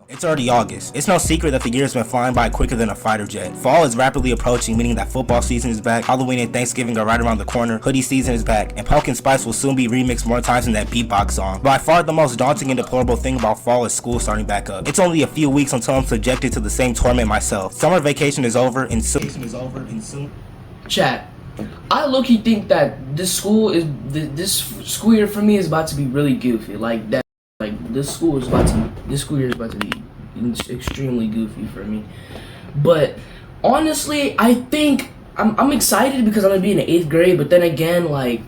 It's already August. It's no secret that the year has been flying by quicker than a fighter jet. Fall is rapidly approaching, meaning that football season is back, Halloween and Thanksgiving are right around the corner, hoodie season is back, and Pumpkin Spice will soon be remixed more times than that beatbox song. By far the most daunting and deplorable thing about fall is school starting back up. It's only a few weeks until I'm subjected to the same torment myself. Summer vacation is over and soon. Chat. I low-key think that this school year for me is about to be really goofy. This school year is about to be extremely goofy for me. But honestly, I think I'm excited because I'm gonna be in the 8th grade. But then again, like,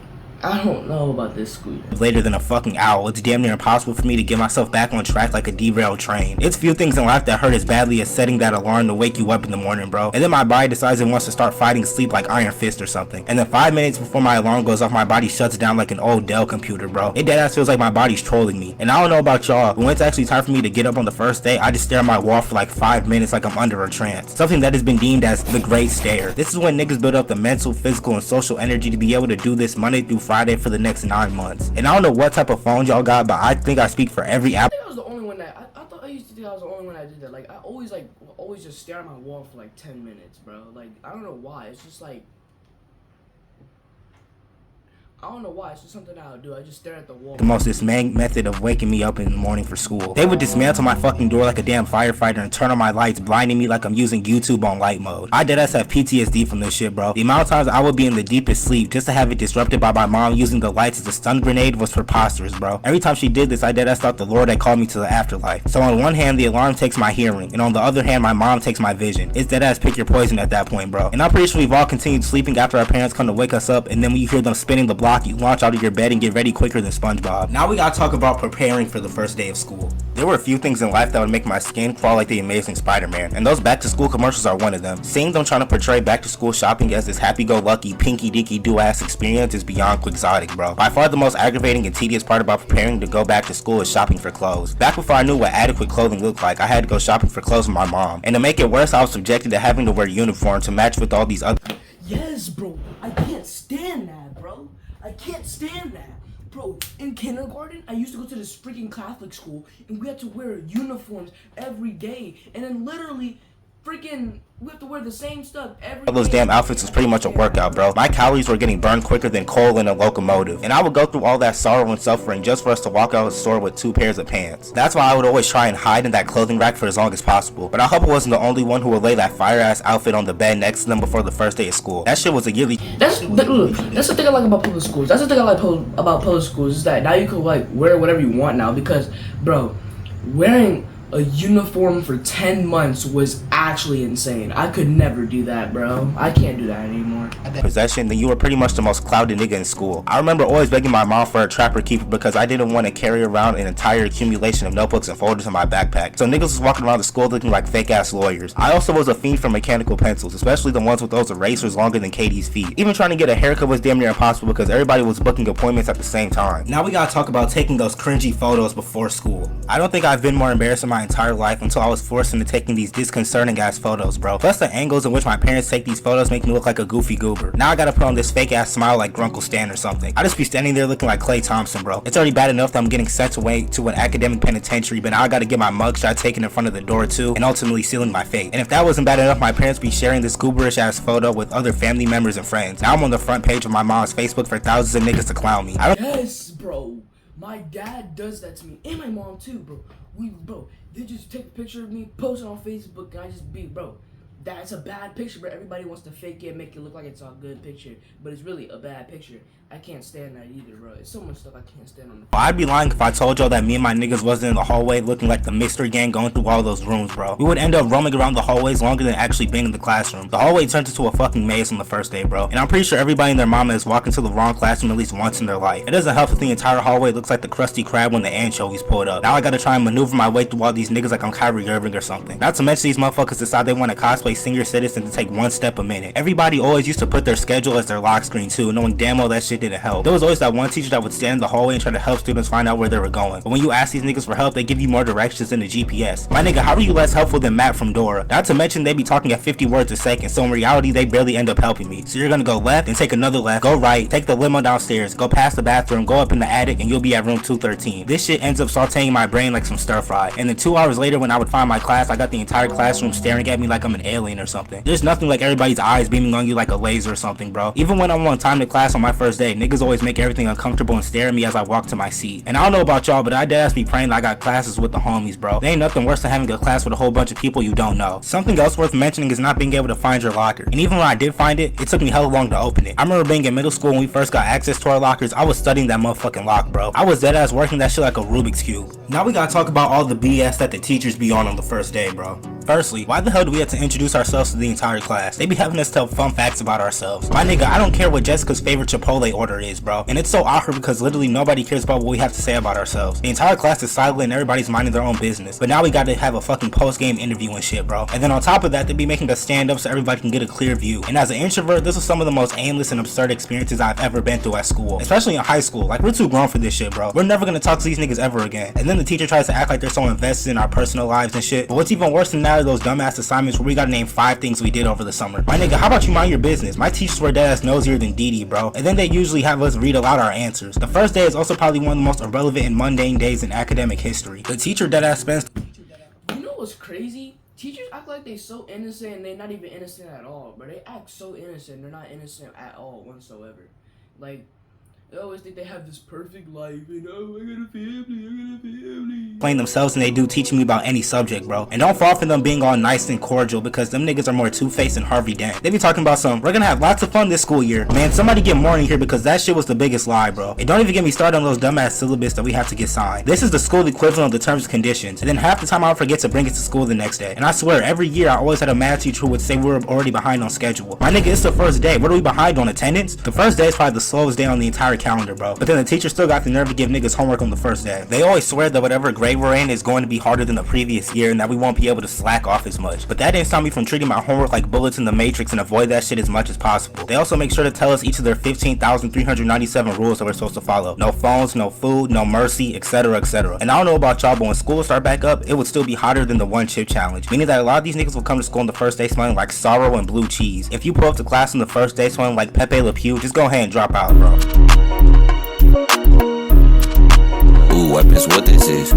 I don't know about this school year. Later than a fucking owl, it's damn near impossible for me to get myself back on track like a derailed train. It's few things in life that hurt as badly as setting that alarm to wake you up in the morning, bro. And then my body decides it wants to start fighting sleep like Iron Fist or something. And then 5 minutes before my alarm goes off, my body shuts down like an old Dell computer, bro. It deadass feels like my body's trolling me. And I don't know about y'all, but when it's actually time for me to get up on the first day, I just stare at my wall for like 5 minutes like I'm under a trance. Something that has been deemed as the great stare. This is when niggas build up the mental, physical, and social energy to be able to do this Monday through Friday for the next 9 months. And I don't know what type of phone y'all got, but I think I speak for every app. I think I was the only one that I thought I used to think I was the only one that did that. Like I always just stare at my wall for like 10 minutes, bro. Like I don't know why. It's just like I don't know why. It's just something I would do. I just stare at the wall. The most dismaying method of waking me up in the morning for school. They would dismantle my fucking door like a damn firefighter and turn on my lights, blinding me like I'm using YouTube on light mode. I deadass have PTSD from this shit, bro. The amount of times I would be in the deepest sleep just to have it disrupted by my mom using the lights as a stun grenade was preposterous, bro. Every time she did this, I deadass thought the Lord had called me to the afterlife. So on one hand, the alarm takes my hearing, and on the other hand, my mom takes my vision. It's deadass pick your poison at that point, bro. And I'm pretty sure we've all continued sleeping after our parents come to wake us up, and then when you hear them spinning the block, you launch out of your bed and get ready quicker than SpongeBob. Now we gotta talk about preparing for the first day of school. There were a few things in life that would make my skin crawl like the Amazing Spider-Man, and those back to school commercials are one of them. Seeing them trying to portray back to school shopping as this happy-go-lucky, pinky-dinky-do-ass experience is beyond quixotic, bro. By far the most aggravating and tedious part about preparing to go back to school is shopping for clothes. Back before I knew what adequate clothing looked like, I had to go shopping for clothes with my mom. And to make it worse, I was subjected to having to wear uniform to match with all these other— Yes, bro. I can't stand that, bro. I can't stand that. Bro, in kindergarten, I used to go to this freaking Catholic school, and we had to wear uniforms every day. And then literally, freaking, we have to wear the same stuff every day. Those damn outfits was pretty much a workout, bro. My calories were getting burned quicker than coal in a locomotive. And I would go through all that sorrow and suffering just for us to walk out of the store with 2 pairs of pants. That's why I would always try and hide in that clothing rack for as long as possible. But I hope I wasn't the only one who would lay that fire-ass outfit on the bed next to them before the first day of school. That shit was a yearly— That's the thing I like about public schools. That's the thing I like about public schools is that now you can like wear whatever you want now because, bro, wearing a uniform for 10 months was actually insane. I could never do that, bro. I can't do that anymore. Possession, then you were pretty much the most clouded nigga in school. I remember always begging my mom for a trapper keeper because I didn't want to carry around an entire accumulation of notebooks and folders in my backpack. So niggas was walking around the school looking like fake ass lawyers. I also was a fiend for mechanical pencils, especially the ones with those erasers longer than Katie's feet. Even trying to get a haircut was damn near impossible because everybody was booking appointments at the same time. Now we gotta talk about taking those cringy photos before school. I don't think I've been more embarrassed in my entire life until I was forced into taking these disconcerting ass photos, bro. Plus the angles in which my parents take these photos make me look like a goofy goober. Now I gotta put on this fake ass smile like Grunkle Stan or something. I just be standing there looking like Klay Thompson, bro. It's already bad enough that I'm getting sent away to an academic penitentiary, but now I gotta get my mugshot taken in front of the door too, and ultimately sealing my fate. And if that wasn't bad enough, my parents be sharing this gooberish ass photo with other family members and friends. Now I'm on the front page of my mom's Facebook for thousands of niggas to clown me. Yes, bro. My dad does that to me, and my mom too, bro. They just take a picture of me, post it on Facebook, and I just be, bro, that's a bad picture, but everybody wants to fake it, make it look like it's a good picture, but it's really a bad picture. I can't stand that either, bro. It's so much stuff I can't stand on the— I'd be lying if I told y'all that me and my niggas wasn't in the hallway looking like the mystery gang going through all those rooms, bro. We would end up roaming around the hallways longer than actually being in the classroom. The hallway turned into a fucking maze on the first day, bro. And I'm pretty sure everybody and their mama has walked into the wrong classroom at least once in their life. It doesn't help if the entire hallway looks like the Krusty Krab when the anchovies pulled up. Now I gotta try and maneuver my way through all these niggas like I'm Kyrie Irving or something. Not to mention these motherfuckers decide they want to cosplay play senior citizen to take one step a minute. Everybody always used to put their schedule as their lock screen too, knowing damn well that shit didn't help. There was always that one teacher that would stand in the hallway and try to help students find out where they were going. But when you ask these niggas for help, they give you more directions than the GPS. My nigga, how are you less helpful than Matt from Dora? Not to mention they be talking at 50 words a second, so in reality they barely end up helping me. So you're gonna go left and take another left, go right, take the limo downstairs, go past the bathroom, go up in the attic, and you'll be at room 213. This shit ends up sauteing my brain like some stir fry. And then 2 hours later when I would find my class, I got the entire classroom staring at me like I'm an alien or something. There's nothing like everybody's eyes beaming on you like a laser or something, bro. Even when I'm on time to class on my first day, niggas always make everything uncomfortable and stare at me as I walk to my seat. And I don't know about y'all, but I deadass be praying that I got classes with the homies, bro. There ain't nothing worse than having a class with a whole bunch of people you don't know. Something else worth mentioning is not being able to find your locker. And even when I did find it, it took me hella long to open it. I remember being in middle school when we first got access to our lockers, I was studying that motherfucking lock, bro. I was deadass working that shit like a Rubik's Cube. Now we gotta talk about all the BS that the teachers be on the first day, bro. Firstly, why the hell do we have to introduce ourselves to the entire class? They be having us tell fun facts about ourselves. My nigga, I don't care what Jessica's favorite Chipotle order is, bro. And it's so awkward because literally nobody cares about what we have to say about ourselves. The entire class is silent and everybody's minding their own business. But now we gotta have a fucking post-game interview and shit, bro. And then on top of that, they be making us stand up so everybody can get a clear view. And as an introvert, this was some of the most aimless and absurd experiences I've ever been through at school. Especially in high school. Like, we're too grown for this shit, bro. We're never gonna talk to these niggas ever again. And then the teacher tries to act like they're so invested in our personal lives and shit. But what's even worse than that are those dumbass assignments where we gotta name 5 things we did over the summer. My nigga, how about you mind your business? My teachers were deadass nosier than Dee Dee, bro. And then they usually have us read aloud our answers. The first day is also probably one of the most irrelevant and mundane days in academic history. The teacher deadass spends... You know what's crazy? Teachers act like they so innocent and they're not even innocent at all, but they act so innocent. They're not innocent at all whatsoever. Like, they always think they have this perfect life and oh, I got a family. Playing themselves and they do teaching me about any subject, bro. And don't fall for them being all nice and cordial because them niggas are more two-faced than Harvey Dent. They be talking about we're gonna have lots of fun this school year. Man, somebody get more in here because that shit was the biggest lie, bro. And don't even get me started on those dumbass syllabus that we have to get signed. This is the school equivalent of the terms and conditions. And then half the time I would forget to bring it to school the next day. And I swear, every year I always had a math teacher who would say we were already behind on schedule. My nigga, it's the first day. What are we behind on, attendance? The first day is probably the slowest day on the entire calendar, bro. But then the teacher still got the nerve to give niggas homework on the first day. They always swear that whatever grade we're in is going to be harder than the previous year and that we won't be able to slack off as much. But that didn't stop me from treating my homework like bullets in the Matrix and avoid that shit as much as possible. They also make sure to tell us each of their 15,397 rules that we're supposed to follow. No phones, no food, no mercy, etc, etc. And I don't know about y'all, but when school will start back up, it would still be hotter than the one chip challenge. Meaning that a lot of these niggas will come to school on the first day smelling like sorrow and blue cheese. If you pull up to class on the first day smelling like Pepe Le Pew, just go ahead and drop out, bro. Ooh, weapons, what this is?